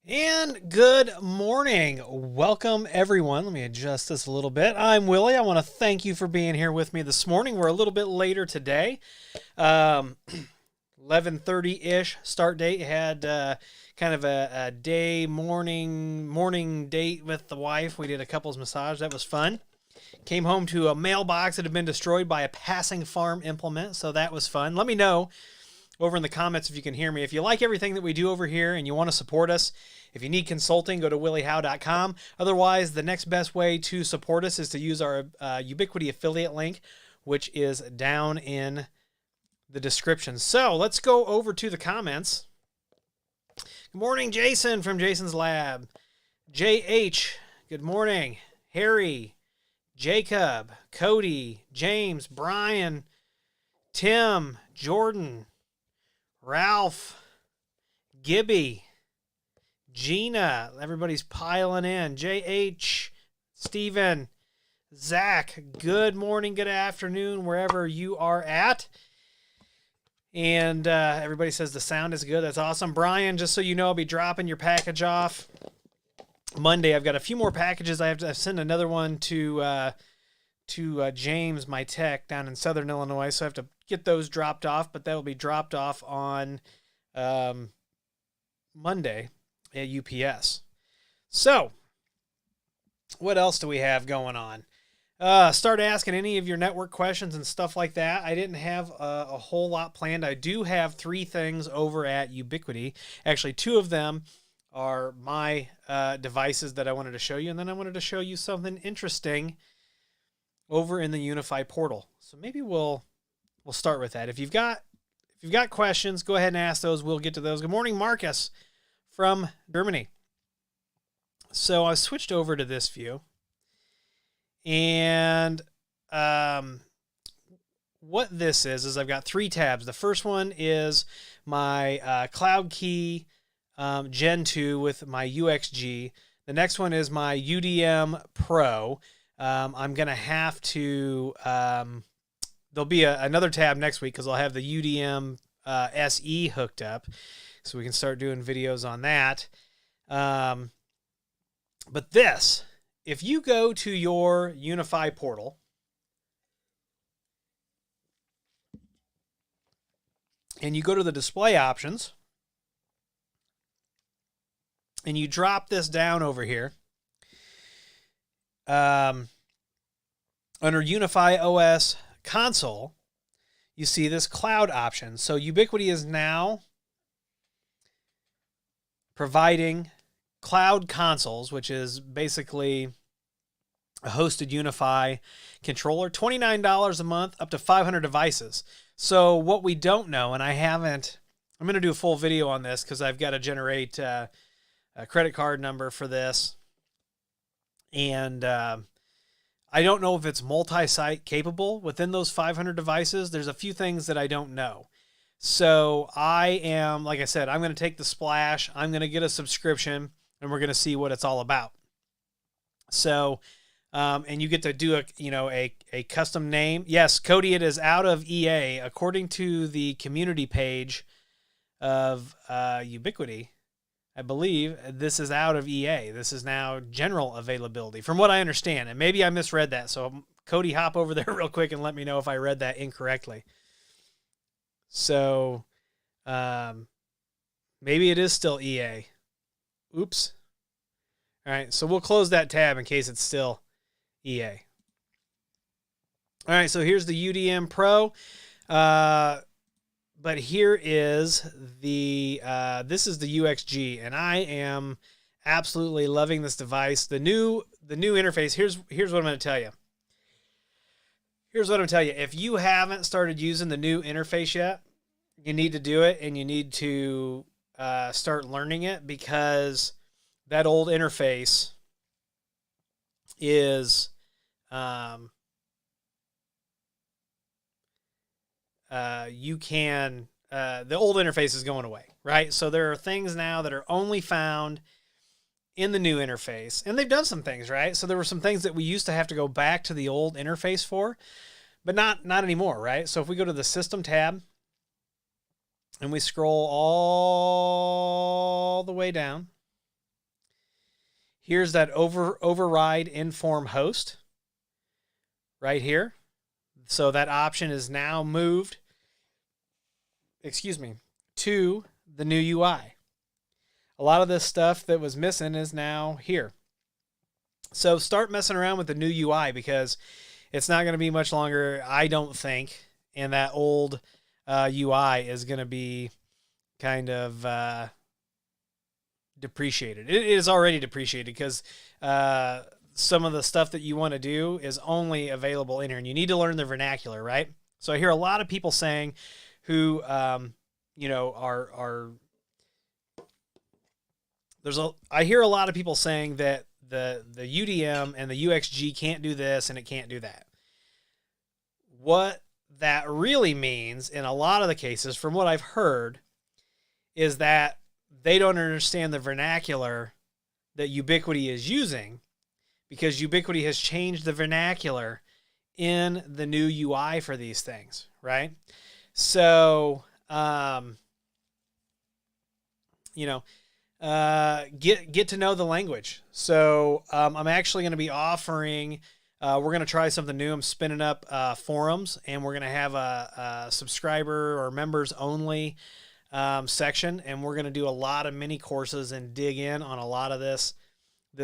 And good morning. Welcome, everyone. Let me adjust this a little bit. I'm Willie. I want to thank you for being here with me this morning. We're a little bit later today. 11:30-ish start date. Had kind of a day morning date with the wife. We did a couples massage. That was fun. Came home to a mailbox that had been destroyed by a passing farm implement, so that was fun. Let me know over in the comments if you can hear me. If you like everything that we do over here and you want to support us, if you need consulting, go to williehowe.com. Otherwise, the next best way to support us is to use our Ubiquity affiliate link, which is down in the description. So let's go over to the comments. Good morning, Jason from Jason's Lab. JH, good morning. Harry, Jacob, Cody, James, Brian, Tim, Jordan, Ralph, Gibby, Gina, everybody's piling in. JH, Steven, Zach, good morning, good afternoon, wherever you are at. And everybody says the sound is good. That's awesome. Brian, just so you know, I'll be dropping your package off Monday. I've got a few more packages. I have to send another one to James, my tech, down in Southern Illinois. So I have to get those dropped off, but that will be dropped off on Monday at UPS. So what else do we have going on? Start asking any of your network questions and stuff like that. I didn't have a whole lot planned. I do have 3 things over at Ubiquity. Actually, 2 of them are my devices that I wanted to show you, and then I wanted to show you something interesting over in the Unify portal. So maybe we'll start with that. If you've got questions, go ahead and ask those. We'll get to those. Good morning, Marcus from Germany. So I switched over to this view, and what this is I've got 3 tabs. The first one is my Cloud Key Gen 2 with my UXG. The next one is my UDM Pro. I'm going to have to, there'll be another tab next week because I'll have the UDM SE hooked up so we can start doing videos on that. But this, if you go to your Unify portal and you go to the display options and you drop this down over here, under Unify OS console, you see this cloud option. So Ubiquity is now providing cloud consoles, which is basically a hosted Unify controller, $29 a month, up to 500 devices. So what we don't know, and I'm going to do a full video on this because I've got to generate a credit card number for this. And I don't know if it's multi-site capable within those 500 devices. There's a few things that I don't know. So I am, like I said, I'm going to take the splash. I'm going to get a subscription, and we're going to see what it's all about. So, and you get to do a custom name. Yes, Cody, it is out of EA. According to the community page of Ubiquity, I believe this is out of EA. This is now general availability, from what I understand. And maybe I misread that. So, Cody, hop over there real quick and let me know if I read that incorrectly. So, maybe it is still EA. Oops. All right, so we'll close that tab in case it's still EA. All right, so here's the UDM Pro. But here is the, this is the UXG, and I am absolutely loving this device. The new interface, here's what I'm going to tell you. Here's what I'm telling you. If you haven't started using the new interface yet, you need to do it, and you need to start learning it, because that old interface is the old interface is going away, right? So there are things now that are only found in the new interface, and they've done some things, right? So there were some things that we used to have to go back to the old interface for, but not anymore, right? So if we go to the System tab and we scroll all the way down, Here's that override inform host right here. So that option is now moved, to the new UI. A lot of this stuff that was missing is now here. So start messing around with the new UI, because it's not going to be much longer, I don't think, and that old UI is going to be kind of depreciated. It is already depreciated, because some of the stuff that you want to do is only available in here, and you need to learn the vernacular, right? So I hear a lot of people saying who, I hear a lot of people saying that the UDM and the UXG can't do this and it can't do that. What that really means in a lot of the cases, from what I've heard, is that they don't understand the vernacular that Ubiquity is using, because Ubiquity has changed the vernacular in the new UI for these things, right? So, get to know the language. So I'm actually going to be offering, we're going to try something new. I'm spinning up forums, and we're going to have a subscriber or members only section, and we're going to do a lot of mini courses and dig in on a lot of this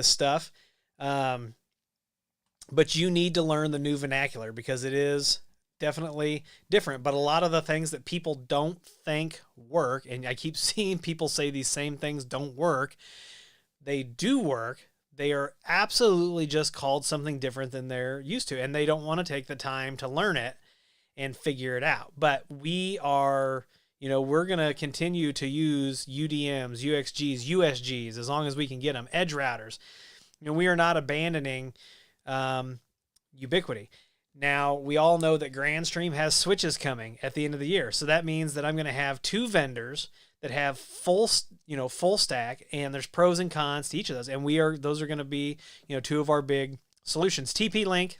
stuff. But you need to learn the new vernacular, because it is definitely different. But a lot of the things that people don't think work, and I keep seeing people say these same things don't work, they do work. They are absolutely just called something different than they're used to, and they don't want to take the time to learn it and figure it out. But we are, we're going to continue to use UDMs, UXGs, USGs, as long as we can get them, edge routers. We are not abandoning Ubiquity. Now, we all know that Grandstream has switches coming at the end of the year. So that means that I'm going to have 2 vendors that have full stack, and there's pros and cons to each of those. And those are going to be, 2 of our big solutions. TP-Link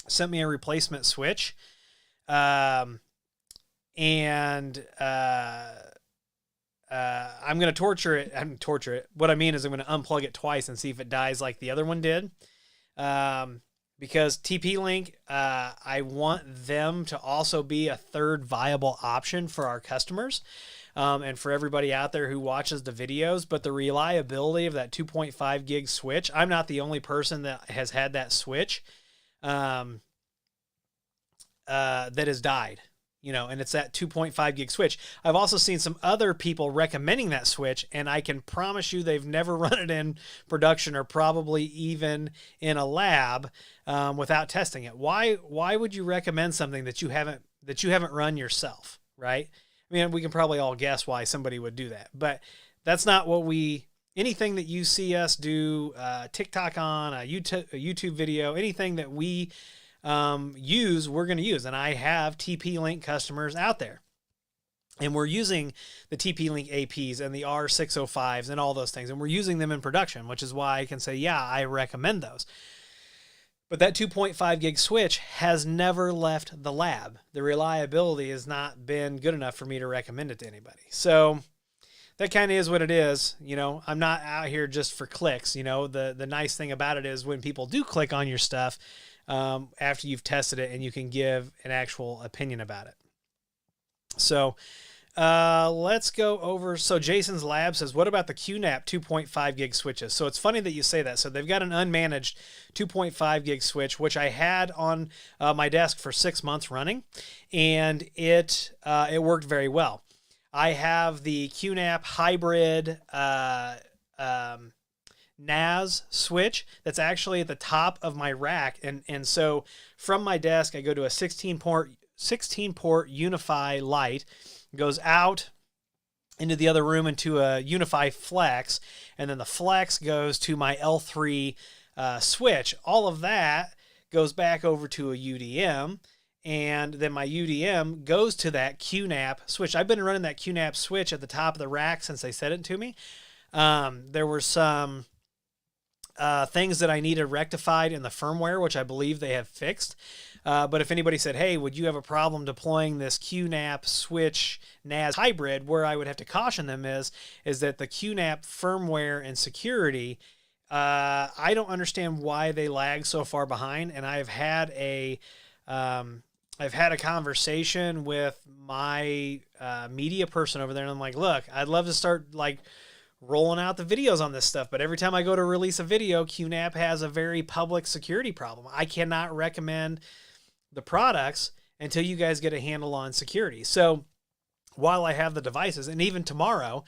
sent me a replacement switch. I'm going to torture it. What I mean is I'm going to unplug it twice and see if it dies like the other one did. Because TP-Link, I want them to also be a third viable option for our customers, and for everybody out there who watches the videos. But the reliability of that 2.5 gig switch, I'm not the only person that has had that switch that has died. And it's that 2.5 gig switch. I've also seen some other people recommending that switch, and I can promise you they've never run it in production, or probably even in a lab, without testing it. Why would you recommend something that you haven't run yourself, right? I mean, we can probably all guess why somebody would do that, but that's not what anything that you see us do, TikTok on, a YouTube video, anything that we we're going to use. And I have TP-Link customers out there, and we're using the TP-Link APs and the R605s and all those things, and we're using them in production, which is why I can say, yeah, I recommend those. But that 2.5 gig switch has never left the lab. The reliability has not been good enough for me to recommend it to anybody. So that kind of is what it is. I'm not out here just for clicks. The nice thing about it is when people do click on your stuff, after you've tested it, and you can give an actual opinion about it. So let's go over. So Jason's Lab says, what about the QNAP 2.5 gig switches? So it's funny that you say that. So they've got an unmanaged 2.5 gig switch, which I had on my desk for 6 months running, and it worked very well. I have the QNAP hybrid NAS switch that's actually at the top of my rack, and so from my desk I go to a 16 port Unify Lite, goes out into the other room into a Unify Flex, and then the Flex goes to my L3 switch. All of that goes back over to a UDM, and then my UDM goes to that QNAP switch. I've been running that QNAP switch at the top of the rack since they sent it to me. There were some things that I needed rectified in the firmware, which I believe they have fixed. But if anybody said, hey, would you have a problem deploying this QNAP switch NAS hybrid, where I would have to caution them is that the QNAP firmware and security I don't understand why they lag so far behind, and I've had a conversation with my media person over there, and I'm like, look, I'd love to start like rolling out the videos on this stuff, but every time I go to release a video, QNAP has a very public security problem. I cannot recommend the products until you guys get a handle on security. So while I have the devices, and even tomorrow,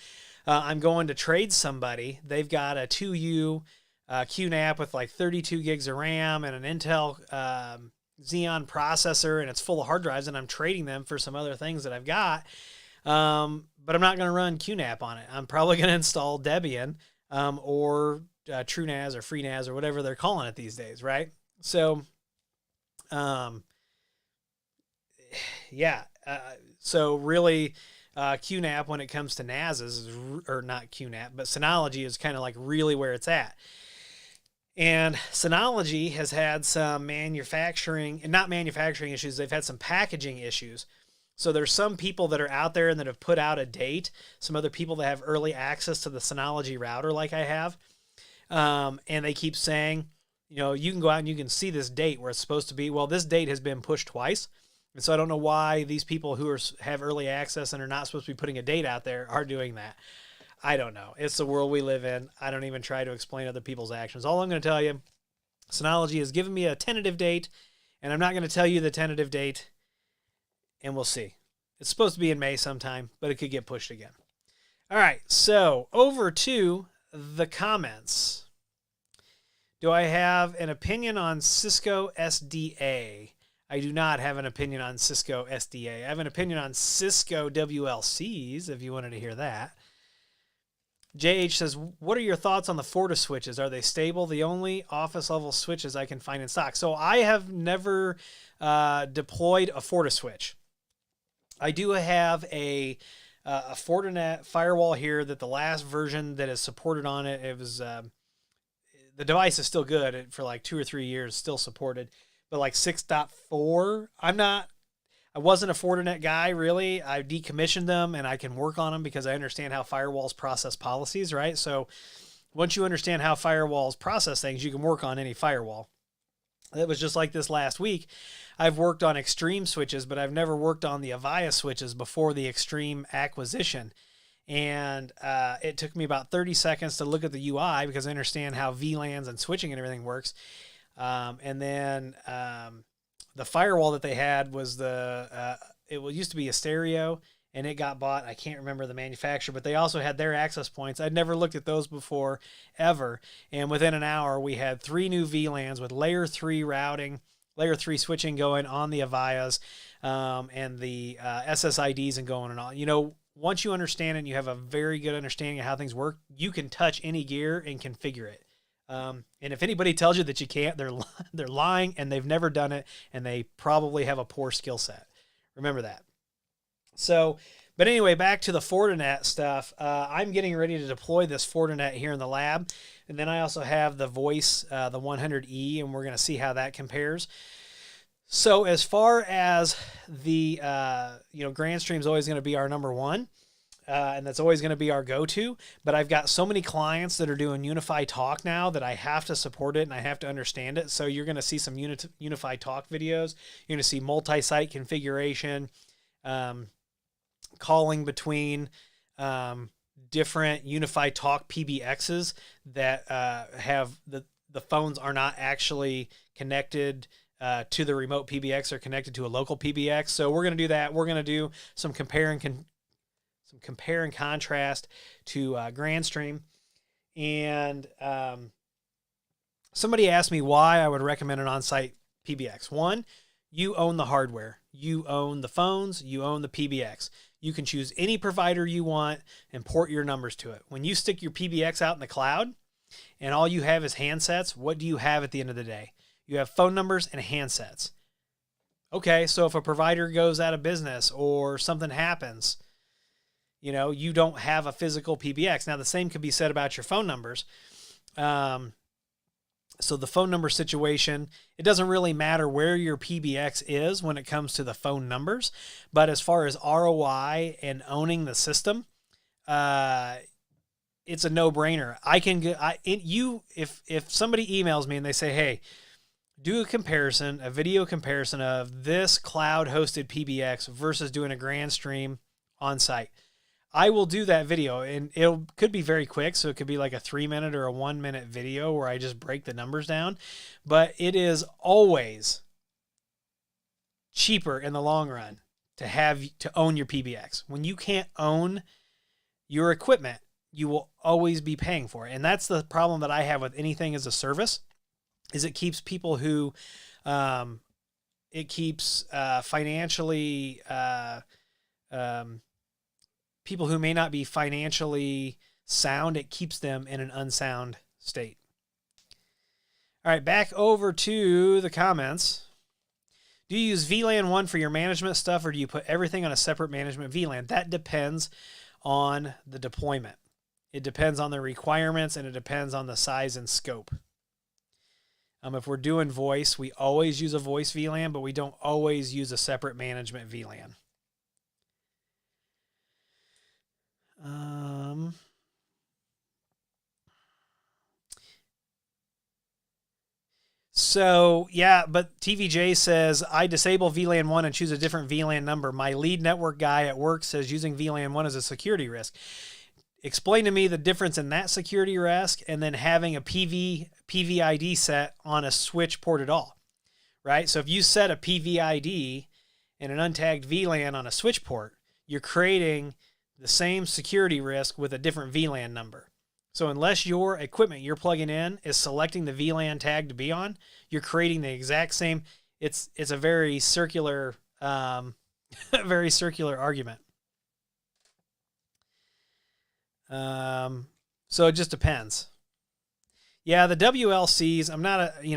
I'm going to trade somebody. They've got a 2U QNAP with like 32 gigs of RAM and an Intel Xeon processor, and it's full of hard drives, and I'm trading them for some other things that I've got. But I'm not going to run QNAP on it. I'm probably going to install Debian or TrueNAS or FreeNAS or whatever they're calling it these days, right? So, yeah. So really, QNAP when it comes to NASs is, or not QNAP, but Synology is kind of like really where it's at. And Synology has had some manufacturing, and not manufacturing issues, they've had some packaging issues. So there's some people that are out there and that have put out a date, some other people that have early access to the Synology router like I have. And they keep saying, you know, you can go out and you can see this date where it's supposed to be. Well, this date has been pushed twice. And so I don't know why these people who have early access and are not supposed to be putting a date out there are doing that. I don't know. It's the world we live in. I don't even try to explain other people's actions. All I'm going to tell you, Synology has given me a tentative date, and I'm not going to tell you the tentative date, and we'll see. It's supposed to be in May sometime, but it could get pushed again. All right, so over to the comments. Do I have an opinion on Cisco SDA? I do not have an opinion on Cisco SDA. I have an opinion on Cisco WLCs, if you wanted to hear that. JH says, what are your thoughts on the Forta switches? Are they stable? The only office-level switches I can find in stock. So I have never deployed a Forta switch. I do have a Fortinet firewall here that the last version that is supported on it, it was the device is still good for like 2 or 3 years, still supported. But like 6.4, I wasn't a Fortinet guy, really. I decommissioned them, and I can work on them because I understand how firewalls process policies, right? So once you understand how firewalls process things, you can work on any firewall. It was just like this last week. I've worked on Extreme switches, but I've never worked on the Avaya switches before the Extreme acquisition. And it took me about 30 seconds to look at the UI because I understand how VLANs and switching and everything works. And then the firewall that they had was it used to be a stereo, and it got bought. I can't remember the manufacturer, but they also had their access points. I'd never looked at those before, ever. And within an hour, we had 3 new VLANs with layer 3 routing, layer 3 switching going on the Avayas, and the SSIDs and going and all. You know, once you understand it and you have a very good understanding of how things work, you can touch any gear and configure it. And if anybody tells you that you can't, they're lying, and they've never done it, and they probably have a poor skill set. Remember that. So, but anyway, back to the Fortinet stuff. I'm getting ready to deploy this Fortinet here in the lab, and then I also have the voice, the 100E, and we're going to see how that compares. So as far as the, GrandStream's always going to be our number one. And that's always going to be our go-to, but I've got so many clients that are doing Unify Talk now that I have to support it and I have to understand it. So you're going to see some Unify Talk videos. You're going to see multi-site configuration, calling between different Unify Talk PBXs that have the phones are not actually connected to the remote PBX or connected to a local PBX. So we're going to do that. We're going to do some compare and contrast to GrandStream. And somebody asked me why I would recommend an on-site PBX. One, you own the hardware. You own the phones. You own the PBX. You can choose any provider you want and port your numbers to it. When you stick your PBX out in the cloud and all you have is handsets, what do you have at the end of the day? You have phone numbers and handsets. Okay, so if a provider goes out of business or something happens, you know, you don't have a physical PBX. Now, the same could be said about your phone numbers. So the phone number situation, it doesn't really matter where your PBX is when it comes to the phone numbers. But as far as ROI and owning the system, it it's a no-brainer. I can go, if somebody emails me and they say, hey, do a video comparison of this cloud-hosted PBX versus doing a grand stream on site, I will do that video, and could be very quick. So it could be like a 3-minute or a 1-minute video where I just break the numbers down, but it is always cheaper in the long run to own your PBX. When you can't own your equipment, you will always be paying for it. And that's the problem that I have with anything as a service, is it keeps people who, financially, people who may not be financially sound, it keeps them in an unsound state. All right, back over to the comments. Do you use VLAN 1 for your management stuff, or do you put everything on a separate management VLAN? That depends on the deployment. It depends on the requirements, and it depends on the size and scope. If we're doing voice, we always use a voice VLAN, but we don't always use a separate management VLAN. So, yeah, but TVJ says, I disable VLAN 1 and choose a different VLAN number. My lead network guy at work says using VLAN 1 is a security risk. Explain to me the difference in that security risk and then having a PVID set on a switch port at all, right? So if you set a PVID and an untagged VLAN on a switch port, you're creating the same security risk with a different VLAN number. So unless your equipment you're plugging in is selecting the VLAN tag to be on, you're creating the exact same. It's a very circular, very circular argument. So it just depends. Yeah, the WLCs,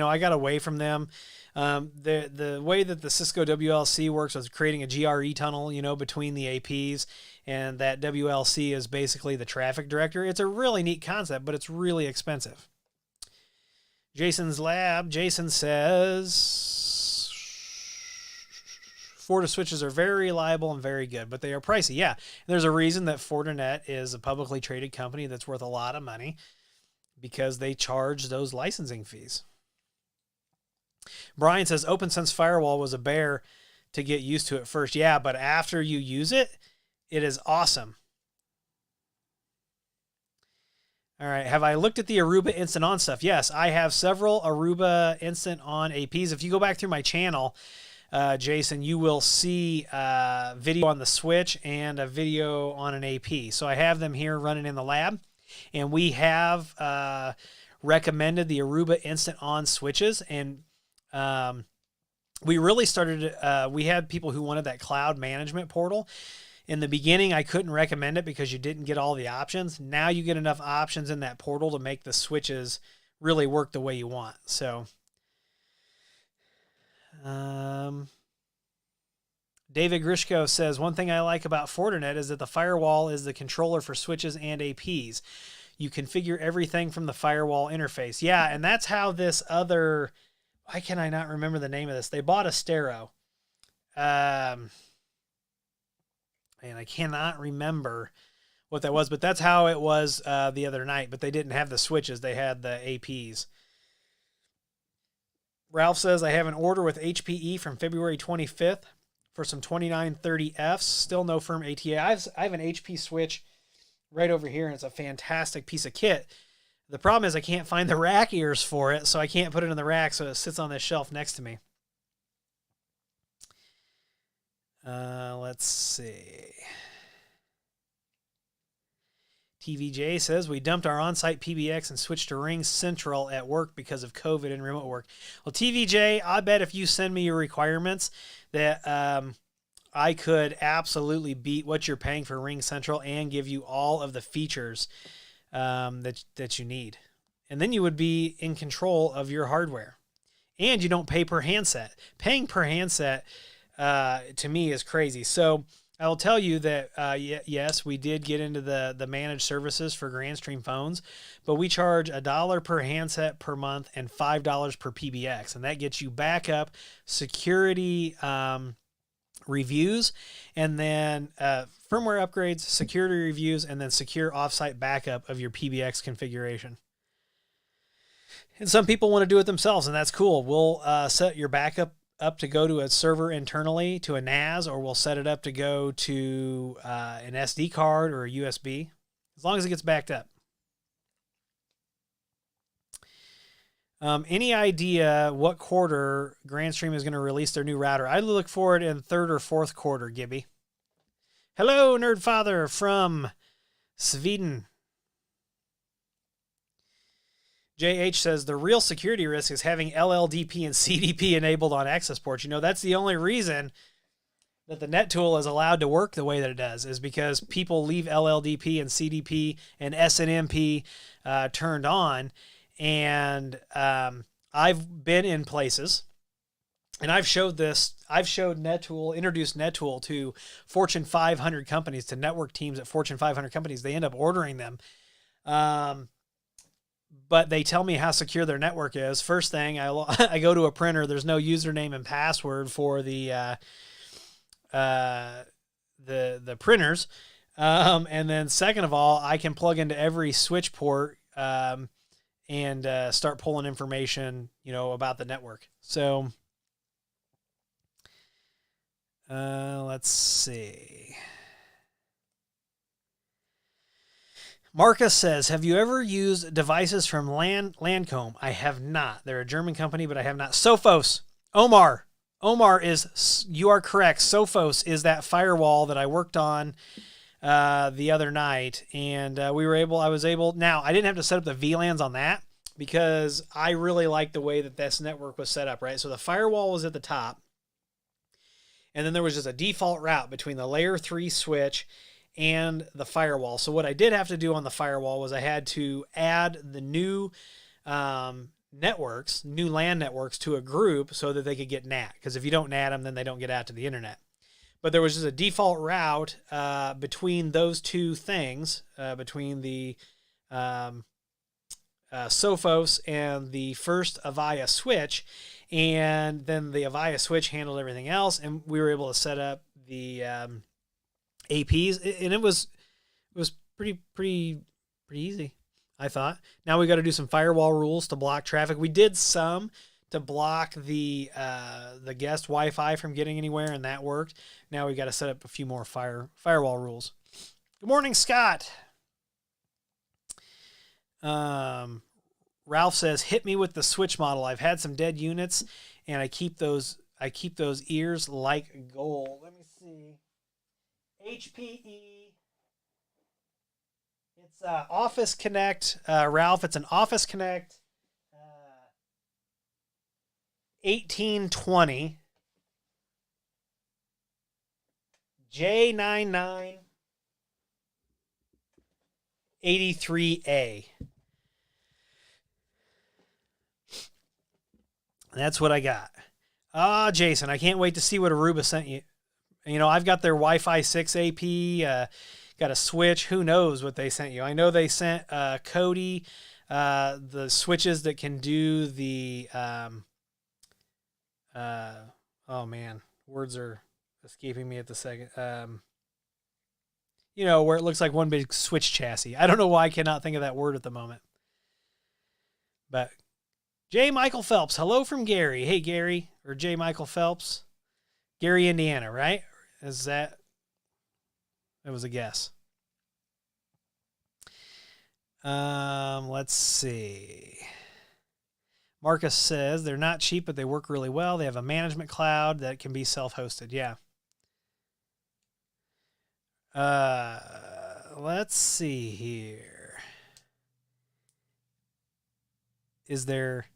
I got away from them. The way that the Cisco WLC works is creating a GRE tunnel, between the APs, and that WLC is basically the traffic director. It's a really neat concept, but it's really expensive. Jason says, Forta switches are very reliable and very good, but they are pricey. Yeah, there's a reason that Fortinet is a publicly traded company that's worth a lot of money, because they charge those licensing fees. Brian says, OpenSense Firewall was a bear to get used to at first. Yeah, but after you use it, it is awesome. All right, have I looked at the Aruba Instant On stuff? Yes, I have several Aruba Instant On APs. If you go back through my channel, Jason, you will see a video on the switch and a video on an AP. So I have them here running in the lab, and we have recommended the Aruba Instant On switches, and we really started, we had people who wanted that cloud management portal. In the beginning, I couldn't recommend it because you didn't get all the options. Now you get enough options in that portal to make the switches really work the way you want. So, David Grishko says, one thing I like about Fortinet is that the firewall is the controller for switches and APs. You configure everything from the firewall interface. Yeah, and that's how this other, why can I not remember the name of this? They bought Astero. And I cannot remember what that was, but that's how it was the other night. But they didn't have the switches. They had the APs. Ralph says, I have an order with HPE from February 25th for some 2930Fs. Still no firm ATA. I have an HP switch right over here, and it's a fantastic piece of kit. The problem is I can't find the rack ears for it, so I can't put it in the rack, so it sits on this shelf next to me. Let's see. TVJ says, we dumped our on-site PBX and switched to Ring Central at work because of COVID and remote work. Well, TVJ, I bet if you send me your requirements that I could absolutely beat what you're paying for Ring Central and give you all of the features that you need. And then you would be in control of your hardware. And you don't pay per handset. Paying per handset to me is crazy. So I will tell you that, yes, we did get into the managed services for GrandStream phones, but we charge $1 per handset per month and $5 per PBX. And that gets you backup, security, reviews, and then firmware upgrades, security reviews, and then secure offsite backup of your PBX configuration. And some people want to do it themselves, and that's cool. We'll set your backup up to go to a server internally to a NAS, or we'll set it up to go to an SD card or a USB, as long as it gets backed up. Any idea what quarter Grandstream is going to release their new router? I look for it in third or fourth quarter, Gibby. Hello, Nerdfather from Sweden. JH says, the real security risk is having LLDP and CDP enabled on access ports. You know, that's the only reason that the NetTool is allowed to work the way that it does, is because people leave LLDP and CDP and SNMP turned on. And I've been in places, and I've showed NetTool, introduced NetTool to Fortune 500 companies, to network teams at Fortune 500 companies. They end up ordering them. But they tell me how secure their network is. First thing, I go to a printer. There's no username and password for the printers. And then second of all, I can plug into every switch port, and start pulling information, about the network. So let's see. Marcus says, have you ever used devices from Lancome? I have not. They're a German company, but I have not. Sophos. Omar is, you are correct. Sophos is that firewall that I worked on the other night, and I was able, now I didn't have to set up the VLANs on that because I really like the way that this network was set up, right? So the firewall was at the top, and then there was just a default route between the layer 3 switch and the firewall. So what I did have to do on the firewall was I had to add the new networks, new LAN networks to a group so that they could get NAT, because if you don't NAT them, then they don't get out to the internet. But there was just a default route between those two things, between the Sophos and the first Avaya switch, and then the Avaya switch handled everything else, and we were able to set up the APs, and it was pretty easy, I thought. Now we got to do some firewall rules to block traffic. We did some to block the guest Wi-Fi from getting anywhere, and that worked. Now we got to set up a few more firewall rules. Good morning, Scott. Ralph says, hit me with the switch model. I've had some dead units, and I keep those ears like gold. Let me see. HPE. It's Office Connect, Ralph. It's an Office Connect 1820 J99 83A. That's what I got. Jason, I can't wait to see what Aruba sent you. I've got their Wi-Fi 6 AP, got a switch. Who knows what they sent you? I know they sent Cody the switches that can do the oh man, words are escaping me at the second. Where it looks like one big switch chassis. I don't know why I cannot think of that word at the moment. But J. Michael Phelps, hello from Gary. Hey, Gary, or J. Michael Phelps. Gary, Indiana, right? Is that? That was a guess. Let's see. Marcus says they're not cheap, but they work really well. They have a management cloud that can be self-hosted. Yeah. Let's see here. Is there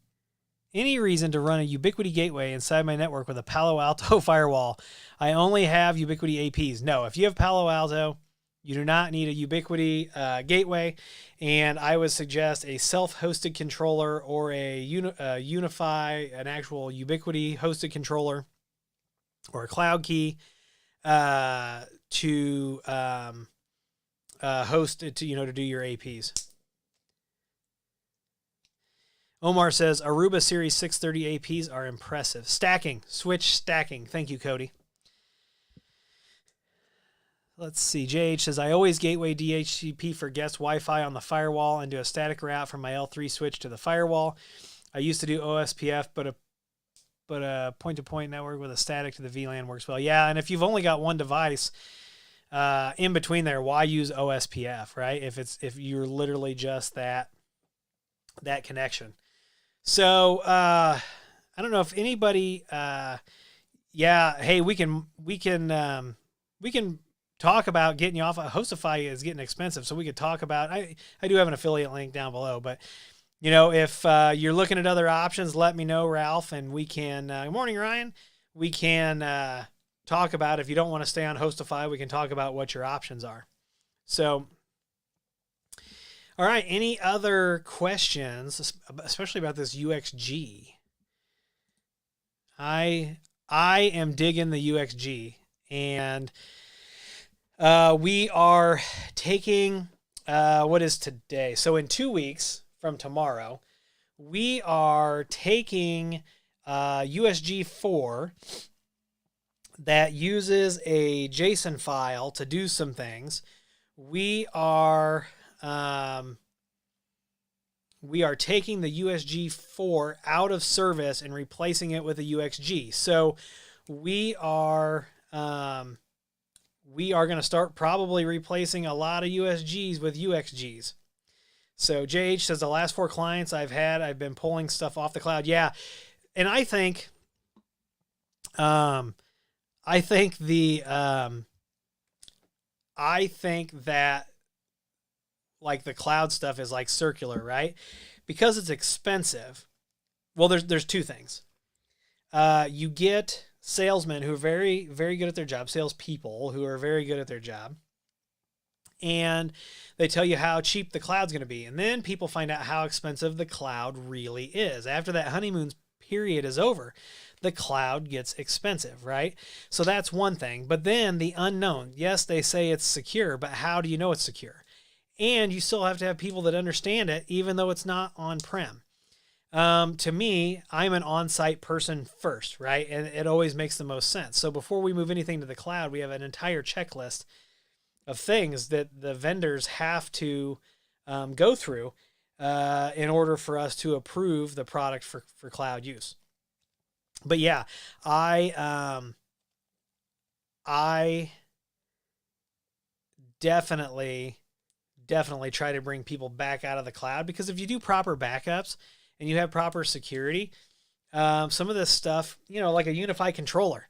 any reason to run a Ubiquity gateway inside my network with a Palo Alto firewall? I only have Ubiquity APs. No, if you have Palo Alto, you do not need a Ubiquity gateway, and I would suggest a self-hosted controller or a Unify, an actual Ubiquity hosted controller or a cloud key to host it, to do your APs. Omar says Aruba Series 630 APs are impressive. Stacking, switch stacking. Thank you, Cody. let's see. JH says, I always gateway DHCP for guest Wi-Fi on the firewall and do a static route from my L3 switch to the firewall. I used to do OSPF, but a point-to-point network with a static to the VLAN works well. Yeah, and if you've only got one device in between there, why use OSPF, right? If you're literally just that connection. So I don't know if anybody. Hey, we can talk about getting you off. Hostify is getting expensive, so we could talk about. I do have an affiliate link down below, but if you're looking at other options, let me know, Ralph, and we can. Good morning, Ryan. We can talk about, if you don't want to stay on Hostify, we can talk about what your options are. So, all right. Any other questions, especially about this UXG? I am digging the UXG, and we are taking what is today. So in 2 weeks from tomorrow, we are taking USG 4 that uses a JSON file to do some things. We are taking the USG 4 out of service and replacing it with a UXG. So we are going to start probably replacing a lot of USGs with UXGs. So JH says, the last 4 clients I've been pulling stuff off the cloud. Yeah. And I think that like the cloud stuff is like circular, right? Because it's expensive. Well, there's 2 things. You get salesmen who are very, very good at their job, salespeople who are very good at their job, and they tell you how cheap the cloud's going to be. And then people find out how expensive the cloud really is. After that honeymoon period is over, the cloud gets expensive, right? So that's one thing. But then the unknown. Yes, they say it's secure, but how do you know it's secure? And you still have to have people that understand it, even though it's not on-prem. To me, I'm an on-site person first, right? And it always makes the most sense. So before we move anything to the cloud, we have an entire checklist of things that the vendors have to go through in order for us to approve the product for cloud use. But yeah, I definitely try to bring people back out of the cloud, because if you do proper backups and you have proper security, some of this stuff, like a unified controller,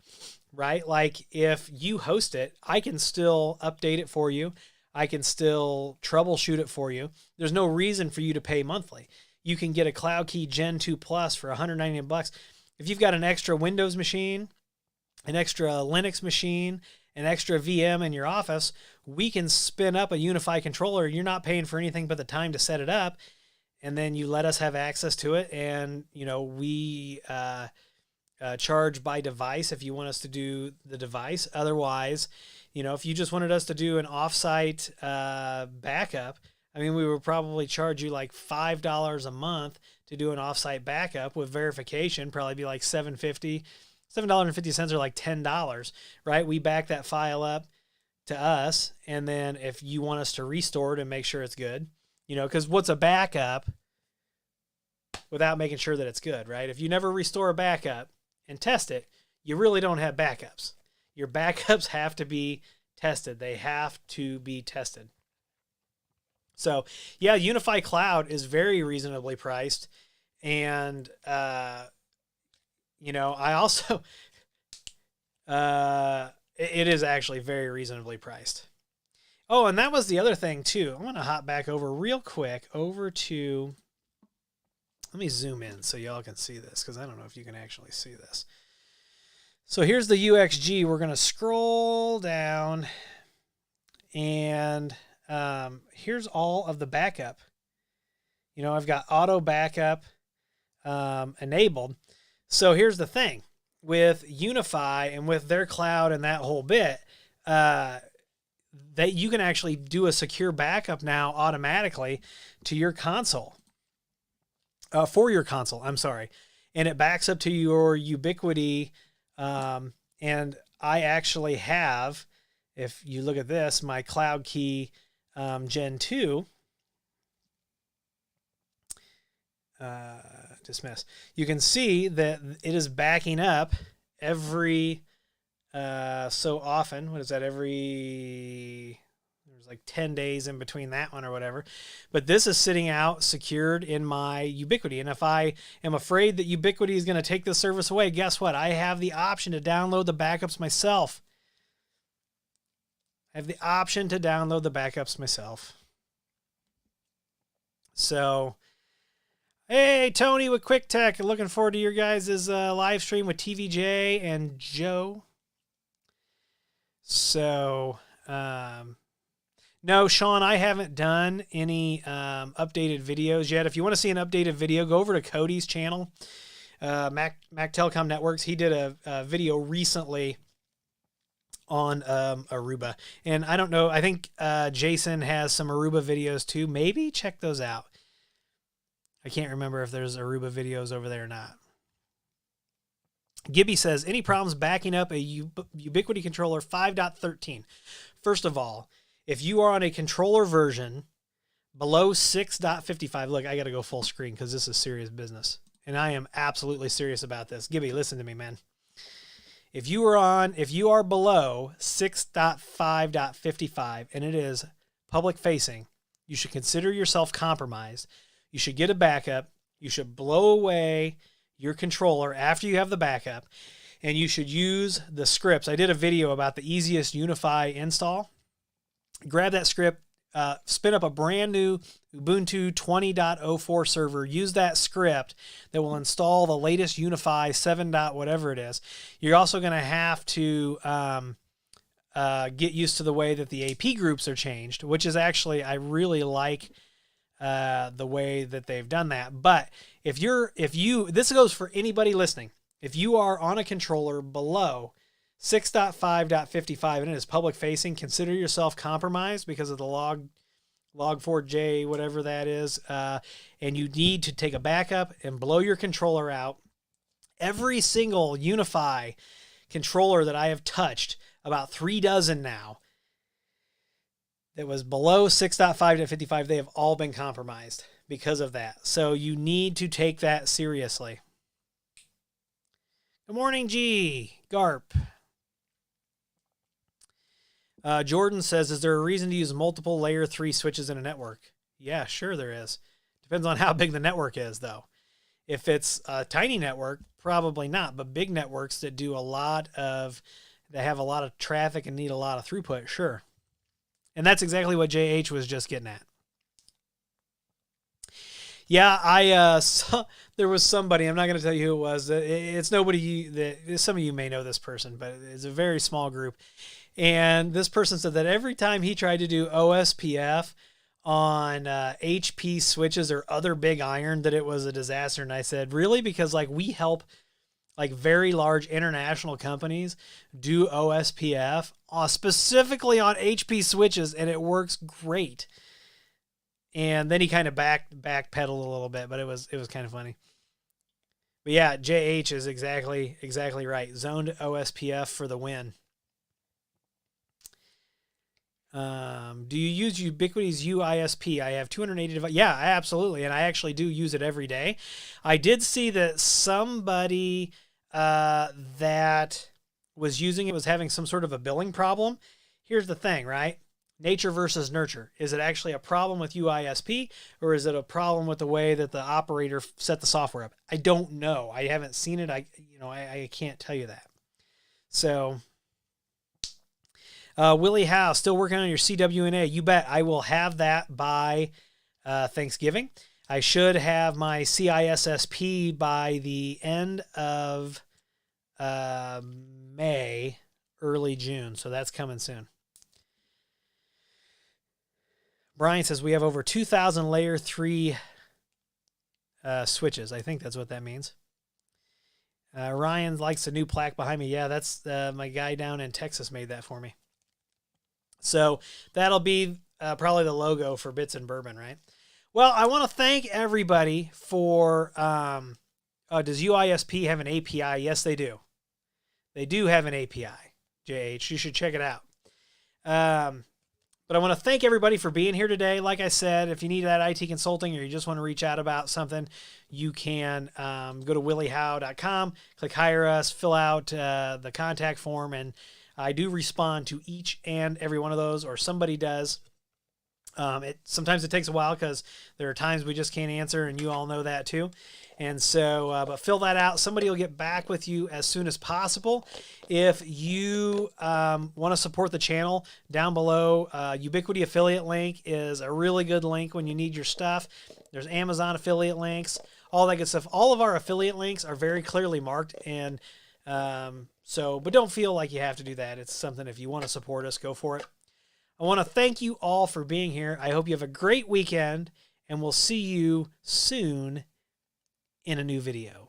right? Like if you host it, I can still update it for you. I can still troubleshoot it for you. There's no reason for you to pay monthly. You can get a Cloud Key Gen 2 Plus for $199. If you've got an extra Windows machine, an extra Linux machine, an extra VM in your office, we can spin up a unified controller. You're not paying for anything but the time to set it up. And then you let us have access to it. And, we charge by device if you want us to do the device. Otherwise, if you just wanted us to do an offsite backup, we would probably charge you like $5 a month to do an offsite backup with verification, probably be like $7.50 or like $10, right? We back that file up to us. And then if you want us to restore it and make sure it's good, because what's a backup without making sure that it's good, right? If you never restore a backup and test it, you really don't have backups. Your backups have to be tested. They have to be tested. So yeah, Unified Cloud is very reasonably priced. And, I also, it is actually very reasonably priced. Oh, and that was the other thing too. I'm going to hop back over real quick over to, let me zoom in so y'all can see this, because I don't know if you can actually see this. So here's the UXG. We're going to scroll down, and here's all of the backup. I've got auto backup enabled. So here's the thing with Unify and with their cloud and that whole bit, that you can actually do a secure backup now automatically to your console, for your console. I'm sorry. And it backs up to your Ubiquity. And I actually have if you look at this, my Cloud Key Gen 2, dismiss, you can see that it is backing up every so often. What is that? There's like 10 days in between that one or whatever. But this is sitting out secured in my Ubiquity. And if I am afraid that Ubiquity is going to take this service away, guess what? I have the option to download the backups myself. So, hey, Tony with Quick Tech. Looking forward to your guys' live stream with TVJ and Joe. So, no, Sean, I haven't done any updated videos yet. If you want to see an updated video, go over to Cody's channel, Mac Telecom Networks. He did a video recently on Aruba. And I don't know, I think Jason has some Aruba videos too. Maybe check those out. I can't remember if there's Aruba videos over there or not. Gibby says, any problems backing up a Ubiquity controller 5.13? First of all, if you are on a controller version below 6.55, look, I got to go full screen because this is serious business. And I am absolutely serious about this. Gibby, listen to me, man. If you are below 6.5.55 and it is public facing, you should consider yourself compromised. You should get a backup. You should blow away your controller after you have the backup, and you should use the scripts. I did a video about the easiest Unify install. Grab that script, spin up a brand new Ubuntu 20.04 server. Use that script that will install the latest Unify 7. Whatever it is. You're also going to have to get used to the way that the AP groups are changed, which is actually, I really like the way that they've done that. But if this goes for anybody listening, if you are on a controller below 6.5.55 and it is public facing, consider yourself compromised because of the log4j, whatever that is. And you need to take a backup and blow your controller out. Every single Unify controller that I have touched, about 3 dozen now, that was below 6.5.55, they have all been compromised because of that. So you need to take that seriously. Good morning, G. Garp. Jordan says, is there a reason to use multiple layer 3 switches in a network? Yeah, sure there is. Depends on how big the network is, though. If it's a tiny network, probably not. But big networks that have a lot of traffic and need a lot of throughput, sure. And that's exactly what JH was just getting at. Yeah, there was somebody, I'm not going to tell you who it was. It's nobody some of you may know this person, but it's a very small group. And this person said that every time he tried to do OSPF on HP switches or other big iron, that it was a disaster. And I said, really? Because we help very large international companies do OSPF specifically on HP switches, and it works great. And then he kind of backpedaled a little bit, but it was kind of funny. But yeah, JH is exactly right. Zoned OSPF for the win. Do you use Ubiquity's Uisp? I have 280 devices. Yeah, absolutely. And I actually do use it every day. I did see that somebody that was using it was having some sort of a billing problem. Here's the thing, right? Nature versus nurture. Is it actually a problem with Uisp, or is it a problem with the way that the operator set the software up? I don't know. I haven't seen it. I can't tell you that. So, Willie Howe, still working on your CWNA. You bet. I will have that by Thanksgiving. I should have my CISSP by the end of May, early June. So that's coming soon. Brian says we have over 2,000 layer 3 switches. I think that's what that means. Ryan likes the new plaque behind me. Yeah, that's my guy down in Texas made that for me. So that'll be probably the logo for Bits and Bourbon, right? Well, I want to thank everybody for, does Uisp have an API? Yes, they do. They do have an API, JH. You should check it out. But I want to thank everybody for being here today. Like I said, if you need that IT consulting or you just want to reach out about something, you can go to williehowe.com, click hire us, fill out the contact form, and I do respond to each and every one of those, or somebody does. Sometimes it takes a while because there are times we just can't answer, and you all know that too. And so, but fill that out. Somebody will get back with you as soon as possible. If you want to support the channel, down below, Ubiquity affiliate link is a really good link when you need your stuff. There's Amazon affiliate links, all that good stuff. All of our affiliate links are very clearly marked, and but don't feel like you have to do that. It's something, if you want to support us, go for it. I want to thank you all for being here. I hope you have a great weekend, and we'll see you soon in a new video.